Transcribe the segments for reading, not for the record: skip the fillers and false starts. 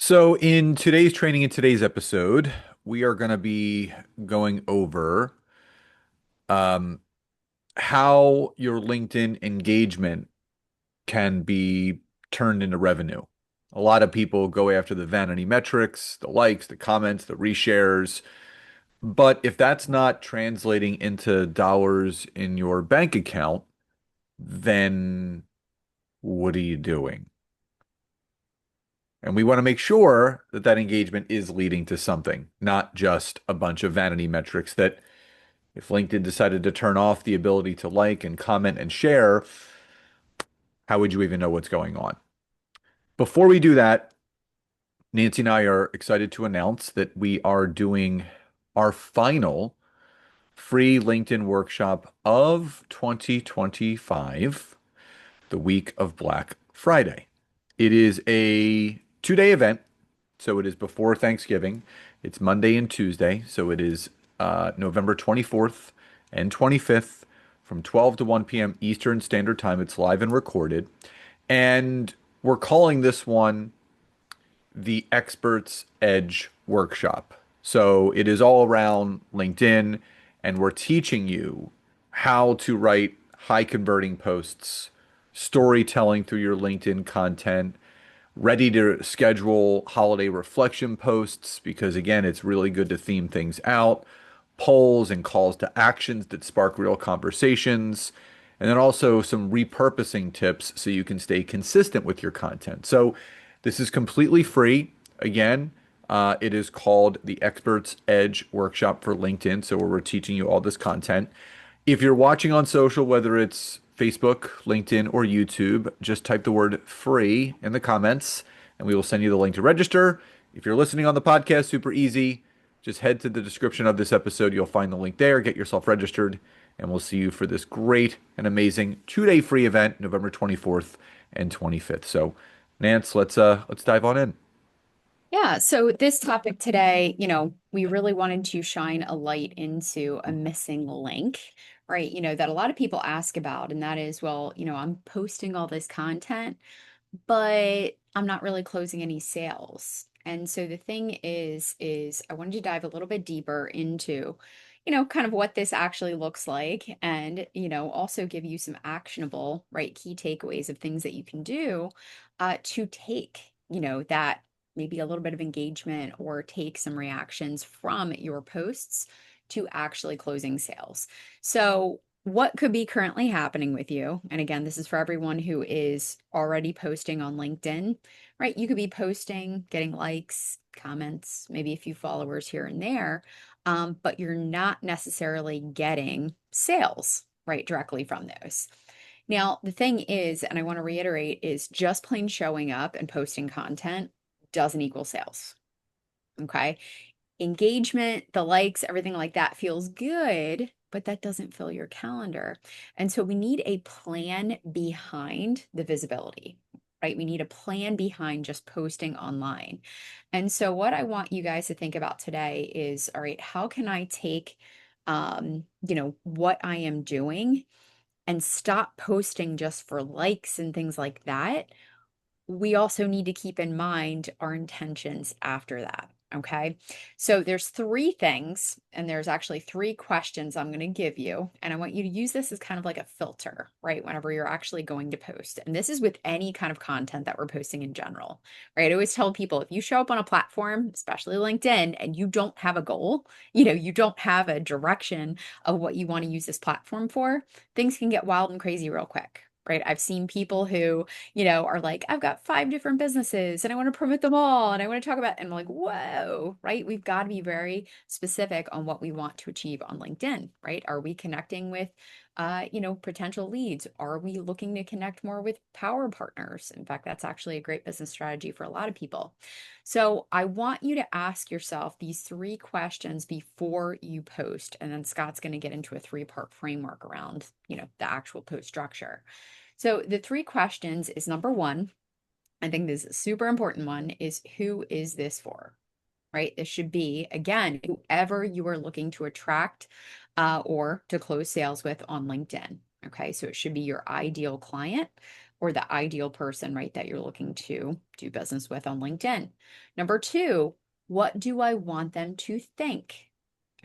So, in today's training, in today's episode, we are going to be going over um, how your LinkedIn engagement can be turned into revenue. A lot of people go after the vanity metrics, the likes, the comments, the reshares. But if that's not translating into dollars in your bank account, then what are you doing? And we want to make sure that that engagement is leading to something, not just a bunch of vanity metrics that if LinkedIn decided to turn off the ability to like and comment and share, how would you even know what's going on? Before we do that, Nancy and I are excited to announce that we are doing our final free LinkedIn workshop of 2025, the week of Black Friday. It is a 2-day event. So it is before Thanksgiving. It's Monday and Tuesday. So it is November 24th and 25th from 12 to 1 p.m. Eastern Standard Time. It's live and recorded. And we're calling this one the Experts Edge Workshop. So it is all around LinkedIn, and we're teaching you how to write high converting posts, storytelling through your LinkedIn content, ready to schedule holiday reflection posts because, again, it's really good to theme things out, polls and calls to actions that spark real conversations, and then also some repurposing tips so you can stay consistent with your content. So, this is completely free. Again, it is called the Experts Edge Workshop for LinkedIn. So, where we're teaching you all this content. If you're watching on social, whether it's Facebook, LinkedIn, or YouTube, just type the word free in the comments and we will send you the link to register. If you're listening on the podcast, super easy. Just head to the description of this episode. You'll find the link there. Get yourself registered, and we'll see you for this great and amazing 2-day free event, November 24th and 25th. So, Nance, let's dive on in. Yeah, so this topic today, we really wanted to shine a light into a missing link, right? That a lot of people ask about, and that is, well, I'm posting all this content, but I'm not really closing any sales. And so the thing is I wanted to dive a little bit deeper into, kind of what this actually looks like and, also give you some actionable, right, key takeaways of things that you can do to take, that maybe a little bit of engagement or take some reactions from your posts to actually closing sales. So what could be currently happening with you? And again, this is for everyone who is already posting on LinkedIn, right? You could be posting, getting likes, comments, maybe a few followers here and there, but you're not necessarily getting sales, right, directly from those. Now, the thing is, and I want to reiterate, is just plain showing up and posting content doesn't equal sales. Okay. Engagement, the likes, everything like that feels good, but that doesn't fill your calendar. And so we need a plan behind the visibility, right? We need a plan behind just posting online. And so what I want you guys to think about today is, all right, how can I take what I am doing and stop posting just for likes and things like that? We also need to keep in mind our intentions after that. Okay. So there's three things, and there's actually three questions I'm going to give you. And I want you to use this as kind of like a filter, right? Whenever you're actually going to post. And this is with any kind of content that we're posting in general, right? I always tell people if you show up on a platform, especially LinkedIn, and you don't have a goal, you don't have a direction of what you want to use this platform for, things can get wild and crazy real quick. Right. I've seen people who are like, I've got 5 different businesses and I want to promote them all. And I want to talk about, and I'm like, whoa, right? We've got to be very specific on what we want to achieve on LinkedIn, right? Are we connecting with, potential leads? Are we looking to connect more with power partners? In fact, that's actually a great business strategy for a lot of people. So I want you to ask yourself these three questions before you post. And then Scott's going to get into a 3-part framework around, the actual post structure. So the three questions is number one, I think this is a super important one, is who is this for? Right? This should be, again, whoever you are looking to attract or to close sales with on LinkedIn. Okay. So it should be your ideal client or the ideal person, right, that you're looking to do business with on LinkedIn. Number two, what do I want them to think?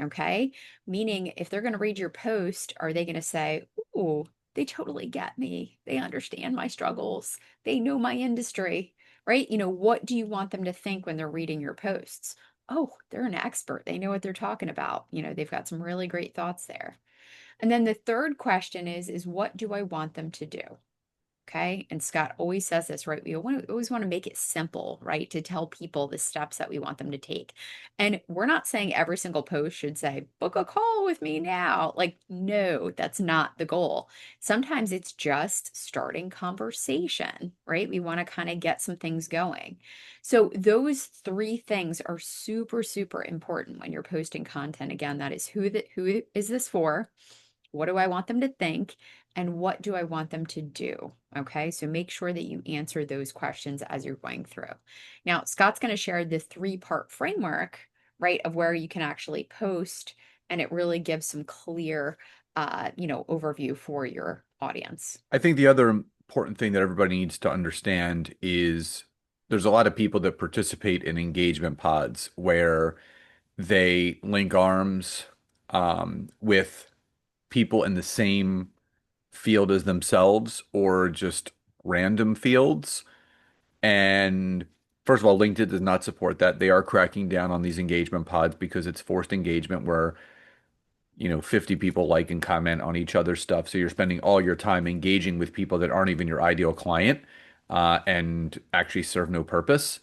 Okay. Meaning, if they're going to read your post, are they going to say, "Ooh, they totally get me. They understand my struggles. They know my industry," right? What do you want them to think when they're reading your posts? Oh, they're an expert. They know what they're talking about. They've got some really great thoughts there. And then the third question is what do I want them to do? Okay. And Scott always says this, right? Always want to make it simple, right? To tell people the steps that we want them to take. And we're not saying every single post should say, book a call with me now. Like, no, that's not the goal. Sometimes it's just starting conversation, right? We want to kind of get some things going. So those three things are super, super important when you're posting content. Again, that is who is this for? What do I want them to think? And what do I want them to do? Okay, so make sure that you answer those questions as you're going through. Now, Scott's going to share the three-part framework, right, of where you can actually post, and it really gives some clear, overview for your audience. I think the other important thing that everybody needs to understand is there's a lot of people that participate in engagement pods where they link arms with people in the same field as themselves or just random fields. And first of all, LinkedIn does not support that. They are cracking down on these engagement pods because it's forced engagement where 50 people like and comment on each other's stuff. So you're spending all your time engaging with people that aren't even your ideal client and actually serve no purpose.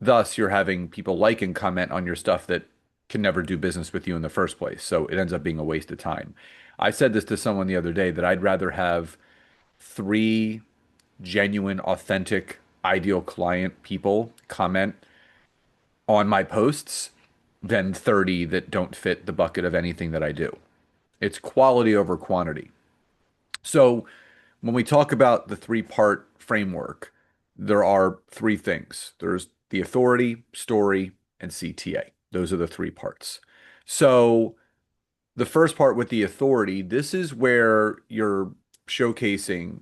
Thus, you're having people like and comment on your stuff that can never do business with you in the first place. So it ends up being a waste of time. I said this to someone the other day that I'd rather have three genuine, authentic, ideal client people comment on my posts than 30 that don't fit the bucket of anything that I do. It's quality over quantity. So when we talk about the three-part framework, there are three things. There's the authority, story, and CTA. Those are the three parts. So the first part with the authority, this is where you're showcasing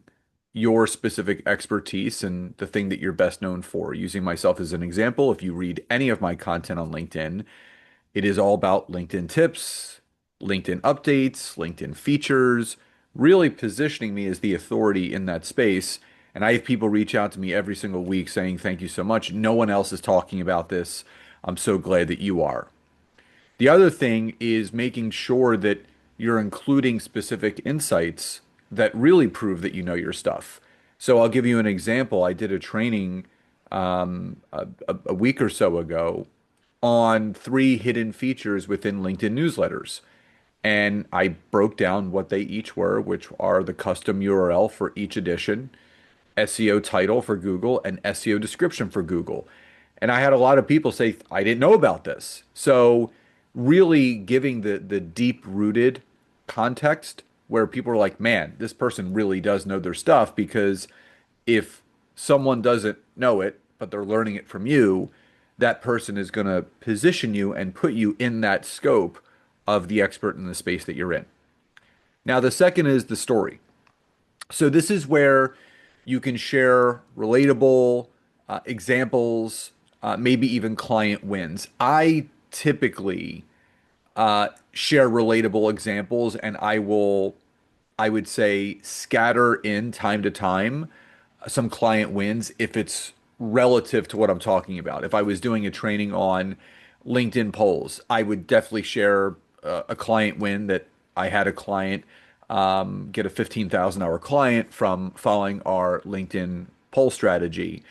your specific expertise and the thing that you're best known for. Using myself as an example, if you read any of my content on LinkedIn, it is all about LinkedIn tips, LinkedIn updates, LinkedIn features, really positioning me as the authority in that space. And I have people reach out to me every single week saying, "Thank you so much. No one else is talking about this. I'm so glad that you are." The other thing is making sure that you're including specific insights that really prove that you know your stuff. So I'll give you an example. I did a training a week or so ago on three hidden features within LinkedIn newsletters. And I broke down what they each were, which are the custom URL for each edition, SEO title for Google, and SEO description for Google. And I had a lot of people say, I didn't know about this. So really giving the deep rooted context where people are like, man, this person really does know their stuff because if someone doesn't know it, but they're learning it from you, that person is going to position you and put you in that scope of the expert in the space that you're in. Now, the second is the story. So this is where you can share relatable examples, maybe even client wins. I typically share relatable examples, and I would say, scatter in time to time some client wins if it's relative to what I'm talking about. If I was doing a training on LinkedIn polls, I would definitely share a client win that I had a client get a 15,000 hour client from following our LinkedIn poll strategy.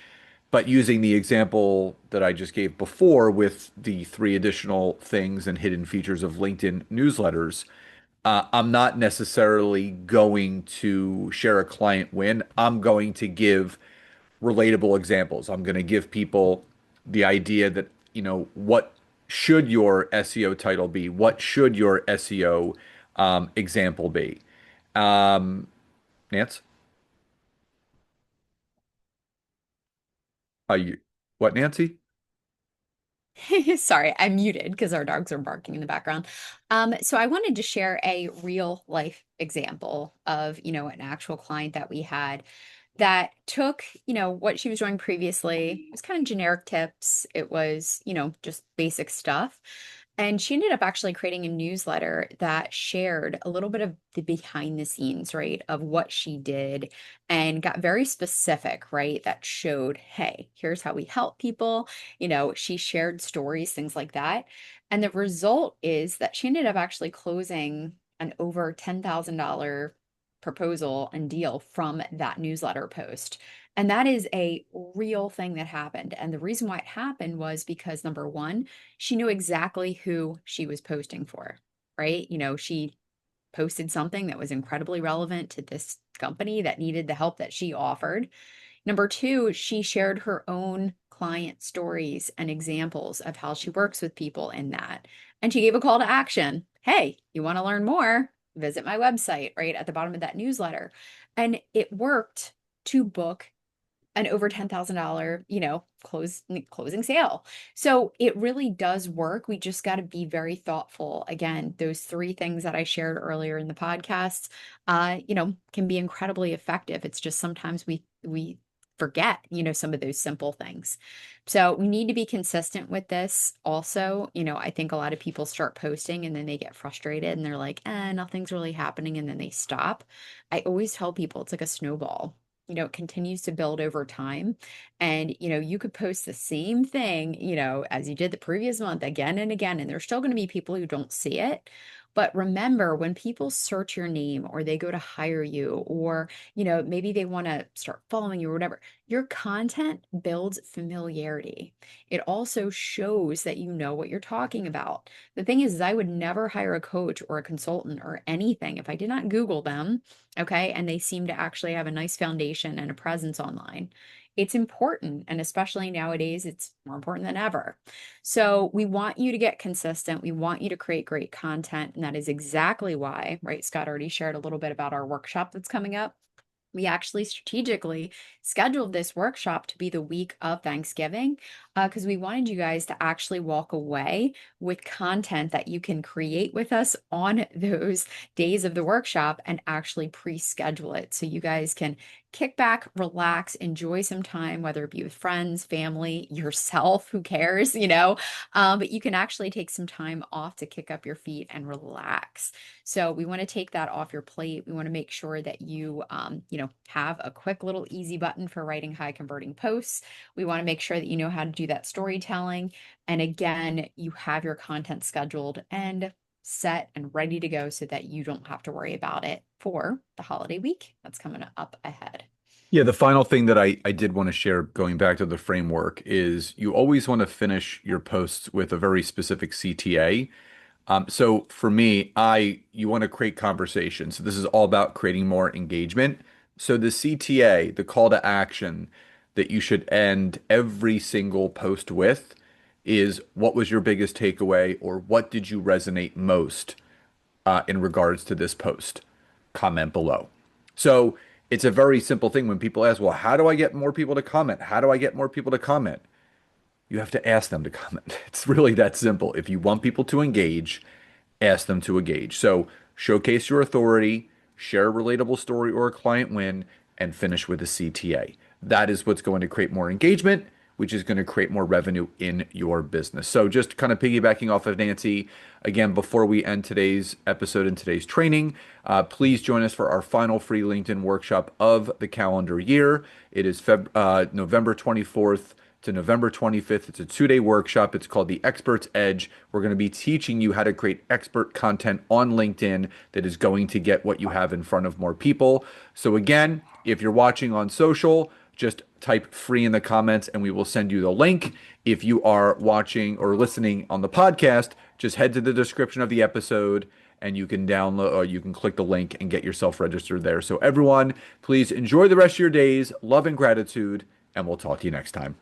But using the example that I just gave before with the three additional things and hidden features of LinkedIn newsletters, I'm not necessarily going to share a client win. I'm going to give relatable examples. I'm going to give people the idea that, what should your SEO title be? What should your SEO example be? Um, Nance? Are you, what, Nancy? Sorry, I muted because our dogs are barking in the background. So I wanted to share a real life example of, an actual client that we had. that took, what she was doing previously. It was kind of generic tips. It was, just basic stuff. And she ended up actually creating a newsletter that shared a little bit of the behind the scenes, right, of what she did and got very specific, right, that showed, hey, here's how we help people. She shared stories, things like that. And the result is that she ended up actually closing an over $10,000 proposal and deal from that newsletter post. And that is a real thing that happened. And the reason why it happened was because number one, she knew exactly who she was posting for, right? She posted something that was incredibly relevant to this company that needed the help that she offered. Number two, she shared her own client stories and examples of how she works with people in that. And she gave a call to action. Hey, you want to learn more? Visit my website right at the bottom of that newsletter. And it worked to book an over $10,000, closing sale. So it really does work. We just got to be very thoughtful. Again, those three things that I shared earlier in the podcast, can be incredibly effective. It's just sometimes we forget, some of those simple things. So we need to be consistent with this. Also, I think a lot of people start posting and then they get frustrated and they're like, nothing's really happening. And then they stop. I always tell people it's like a snowball. It continues to build over time. And, you could post the same thing, as you did the previous month again and again, and there's still going to be people who don't see it. But remember, when people search your name or they go to hire you, or, maybe they want to start following you or whatever, your content builds familiarity. It also shows that you know what you're talking about. The thing is I would never hire a coach or a consultant or anything if I did not Google them. Okay. And they seem to actually have a nice foundation and a presence online. It's important. And especially nowadays, it's more important than ever. So we want you to get consistent. We want you to create great content. And that is exactly why, right? Scott already shared a little bit about our workshop that's coming up. We actually strategically scheduled this workshop to be the week of Thanksgiving because we wanted you guys to actually walk away with content that you can create with us on those days of the workshop and actually pre-schedule it so you guys can kick back, relax, enjoy some time, whether it be with friends, family, yourself, who cares, but you can actually take some time off to kick up your feet and relax. So we want to take that off your plate. We want to make sure that you, have a quick little easy button for writing high converting posts. We want to make sure that you know how to do that storytelling. And again, you have your content scheduled and set and ready to go so that you don't have to worry about it for the holiday week that's coming up ahead. Yeah, the final thing that I did want to share going back to the framework is you always want to finish your posts with a very specific CTA. So for me, you want to create conversation. So this is all about creating more engagement. So the CTA, the call to action that you should end every single post with is what was your biggest takeaway or what did you resonate most in regards to this post? Comment below. So it's a very simple thing when people ask, well, how do I get more people to comment? How do I get more people to comment? You have to ask them to comment. It's really that simple. If you want people to engage, ask them to engage. So showcase your authority, share a relatable story or a client win, and finish with a CTA. That is what's going to create more engagement, which is going to create more revenue in your business. So just kind of piggybacking off of Nancy, again, before we end today's episode and today's training, please join us for our final free LinkedIn workshop of the calendar year. It is November 24th to November 25th. It's a 2-day workshop. It's called the Expert's Edge. We're going to be teaching you how to create expert content on LinkedIn that is going to get what you have in front of more people. So again, if you're watching on social, just type free in the comments and we will send you the link. If you are watching or listening on the podcast, just head to the description of the episode and you can download or you can click the link and get yourself registered there. So everyone, please enjoy the rest of your days, love and gratitude, and we'll talk to you next time.